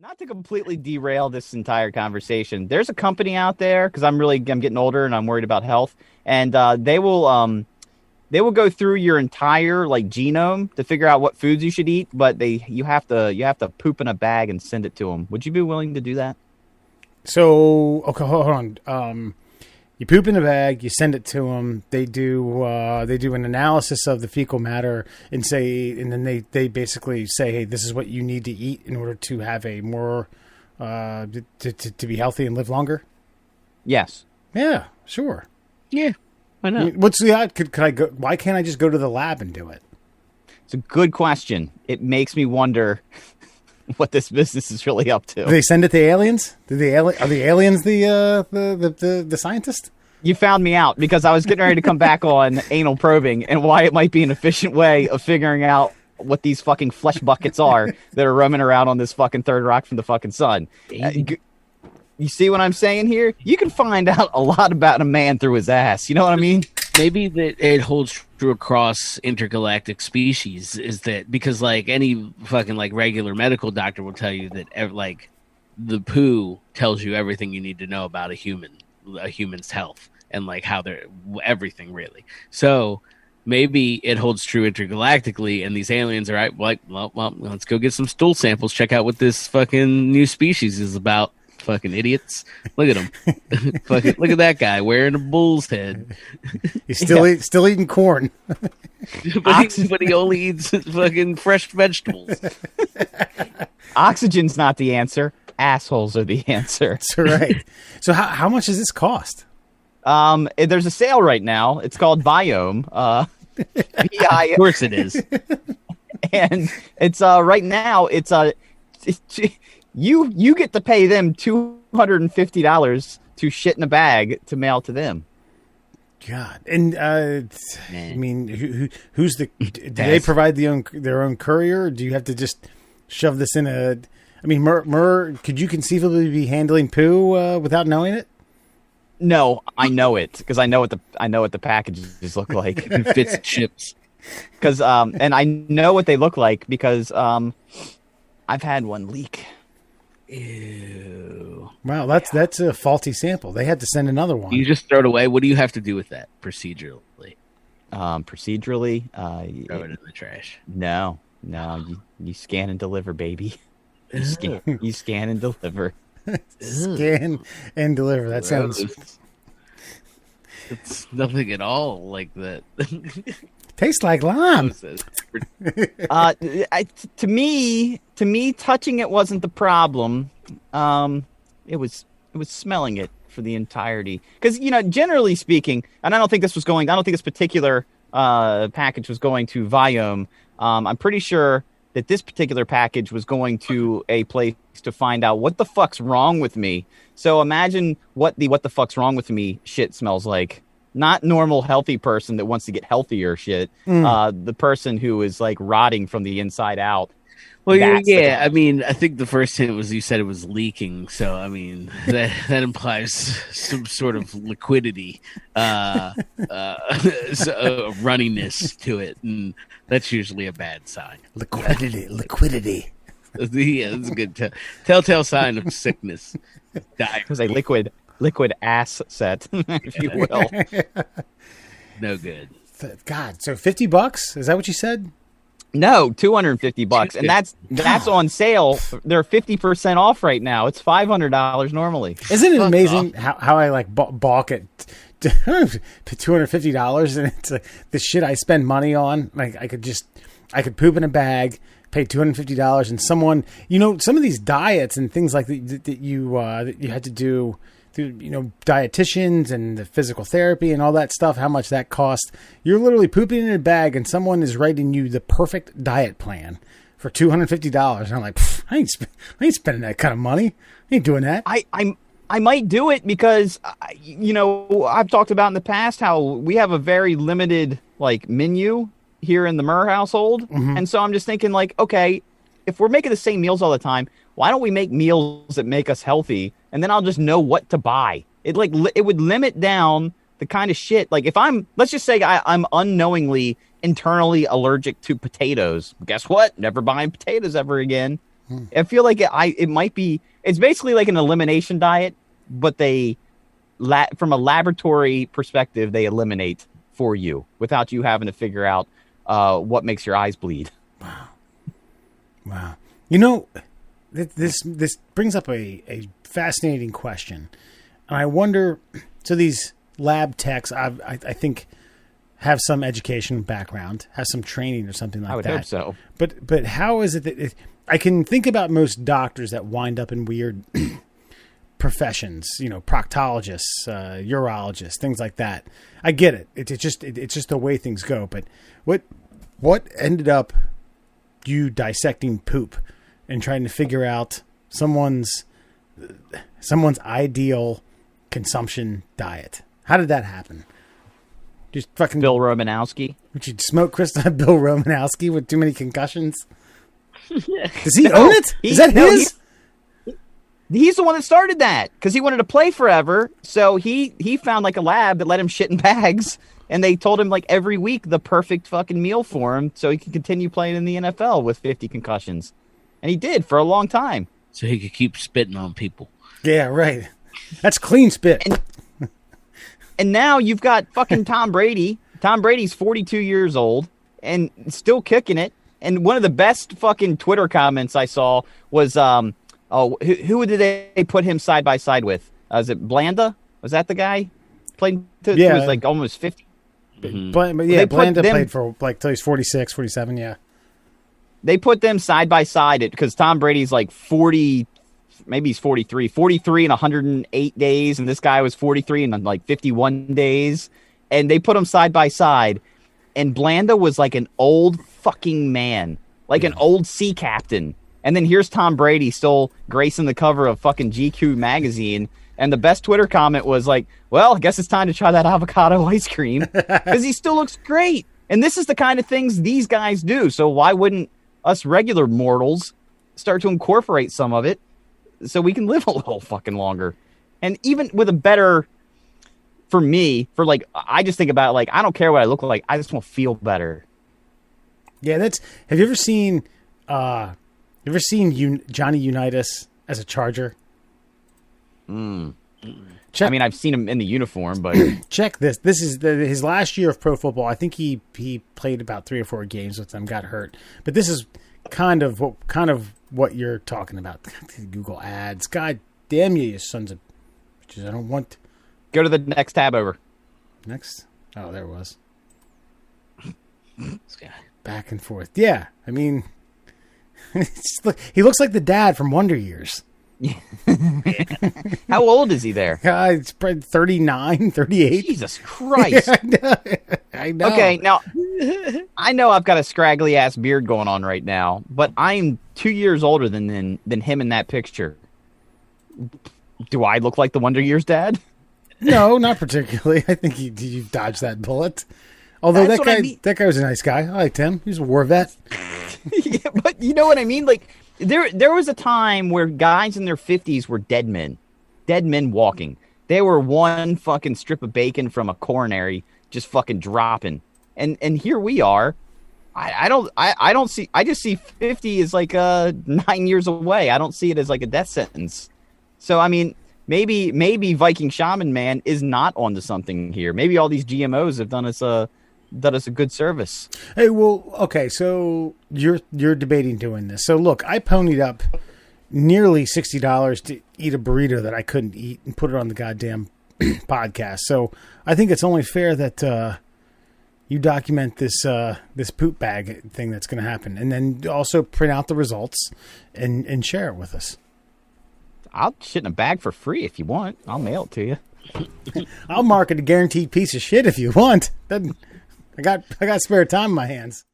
Not to completely derail this entire conversation, there's a company out there because I'm getting older and I'm worried about health, and they will go through your entire like genome to figure out what foods you should eat, but you have to poop in a bag and send it to them. Would you be willing to do that? So okay, hold on. You poop in a bag, you send it to them. They do an analysis of the fecal matter and then they basically say, hey, this is what you need to eat in order to have a more to be healthy and live longer. Yes. Yeah. Sure. Yeah. Why not? I mean, what's the could I go? Why can't I just go to the lab and do it? It's a good question. It makes me wonder what this business is really up to. Do they send it to aliens? Are the aliens the scientist? You found me out because I was getting ready to come back on anal probing and why it might be an efficient way of figuring out what these fucking flesh buckets are that are roaming around on this fucking third rock from the fucking sun. You see what I'm saying here? You can find out a lot about a man through his ass. You know what I mean? Maybe that it holds true across intergalactic species, is that because like any fucking like regular medical doctor will tell you that like the poo tells you everything you need to know about a human's health and like how they're everything really. So maybe it holds true intergalactically, and these aliens are like, well, let's go get some stool samples, check out what this fucking new species is about. Fucking idiots! Look at him. Fucking look at that guy wearing a bull's head. He's still eating corn, but he only eats fucking fresh vegetables. Oxygen's not the answer. Assholes are the answer. That's right. So how much does this cost? There's a sale right now. It's called Biome. Of course it is. And it's right now. You get to pay them $250 to shit in a bag to mail to them. God, and I mean, who's the? Do they provide their own courier? Or do you have to just shove this in a? I mean, could you conceivably be handling poo without knowing it? No, I know it because I know what the packages look like. It fits chips. Because and I know what they look like because I've had one leak. Ew. Wow, that's a faulty sample. They had to send another one. You just throw it away. What do you have to do with that procedurally? Procedurally, Throw it in the trash. No, you scan and deliver, baby. You scan and deliver. Scan and deliver. That sounds. It's nothing at all like that. Tastes like lime. To me, touching it wasn't the problem. It was smelling it for the entirety. Because generally speaking, and I don't think this particular package was going to Viome. I'm pretty sure that this particular package was going to a place to find out what the fuck's wrong with me. So imagine what the fuck's wrong with me shit smells like. Not normal healthy person that wants to get healthier shit. The person who is like rotting from the inside out. Well, yeah. I mean, I think the first hint was you said it was leaking. So, I mean, that implies some sort of liquidity, runniness to it. And that's usually a bad sign. Liquidity. Yeah, that's a good telltale sign of sickness. It was a liquid ass set, if you will. No good. God, so $50? Is that what you said? No, $250, and that's on sale. They're 50% off right now. It's $500 normally. Isn't it amazing how I like balk at $250 and it's the shit I spend money on? Like I could poop in a bag, pay $250, and someone some of these diets and things like that you had to do. Dietitians and the physical therapy and all that stuff, how much that costs. You're literally pooping in a bag and someone is writing you the perfect diet plan for $250. And I'm like, I ain't spending that kind of money. I ain't doing that. I might do it because, I've talked about in the past how we have a very limited like menu here in the Murr household. Mm-hmm. And so I'm just thinking like, okay, if we're making the same meals all the time, why don't we make meals that make us healthy? And then I'll just know what to buy. It would limit down the kind of shit. Like if let's just say I'm unknowingly internally allergic to potatoes. Guess what? Never buying potatoes ever again. I feel like it might be. It's basically like an elimination diet, but from a laboratory perspective, they eliminate for you without you having to figure out what makes your eyes bleed. Wow. You know, this brings up a fascinating question, and I wonder. So these lab techs, I think, have some education background, have some training or something like that. I would hope so. But how is it that I can think about most doctors that wind up in weird professions, proctologists, urologists, things like that. I get it. It's just the way things go. But what ended up you dissecting poop and trying to figure out someone's ideal consumption diet? How did that happen? Just fucking Bill Romanowski. Would you smoke crystal Bill Romanowski with too many concussions? Does he own it? Is that his? He's the one that started that because he wanted to play forever. So he found like a lab that let him shit in bags, and they told him like every week the perfect fucking meal for him so he could continue playing in the NFL with 50 concussions. And he did for a long time. So he could keep spitting on people. Yeah, right. That's clean spit. And now you've got fucking Tom Brady. Tom Brady's 42 years old and still kicking it. And one of the best fucking Twitter comments I saw was, who did they put him side by side with? Was it Blanda? Was that the guy? Played to, yeah. He was like almost 50. Mm-hmm. But yeah, Blanda played for like till he's 46, 47, yeah. They put them side by side because Tom Brady's like 40, maybe he's 43 in 108 days, and this guy was 43 in like 51 days. And they put them side by side, and Blanda was like an old fucking man, like an old sea captain. And then here's Tom Brady still gracing the cover of fucking GQ magazine. And the best Twitter comment was like, well, I guess it's time to try that avocado ice cream because he still looks great. And this is the kind of things these guys do. So why wouldn't us regular mortals start to incorporate some of it so we can live a little fucking longer? And even with a better, for me, for like, I just think about like, I don't care what I look like. I just want to feel better. Yeah, have you ever seen Johnny Unitas as a Charger? I mean, I've seen him in the uniform, but check this. This is his last year of pro football. I think he played about 3 or 4 games with them, got hurt. But this is kind of what you're talking about. Google ads. God damn you sons of bitches. I don't want. Go to the next tab over. Next. Oh, there it was. This guy. Back and forth. Yeah, I mean, he looks like the dad from Wonder Years. How old is he there? It's probably 39, 38. Jesus Christ. I know. Okay, now, I know I've got a scraggly-ass beard going on right now, but I'm 2 years older than him in that picture. Do I look like the Wonder Years dad? No, not particularly. I think you dodged that bullet. Although that guy was a nice guy. I liked him. He was a war vet. Yeah, but you know what I mean? Like, there was a time where guys in their 50s were dead men walking. They were one fucking strip of bacon from a coronary just fucking dropping. And here we are. I just see 50 as like 9 years away. I don't see it as like a death sentence. So I mean, maybe Viking Shaman Man is not onto something here. Maybe all these GMOs have done us a good service. Hey, well, okay, so you're debating doing this. So look, I ponied up nearly $60 to eat a burrito that I couldn't eat and put it on the goddamn podcast. So I think it's only fair that you document this poop bag thing that's going to happen, and then also print out the results and share it with us. I'll shit in a bag for free if you want. I'll mail it to you. I'll mark it a guaranteed piece of shit if you want. I got spare time in my hands.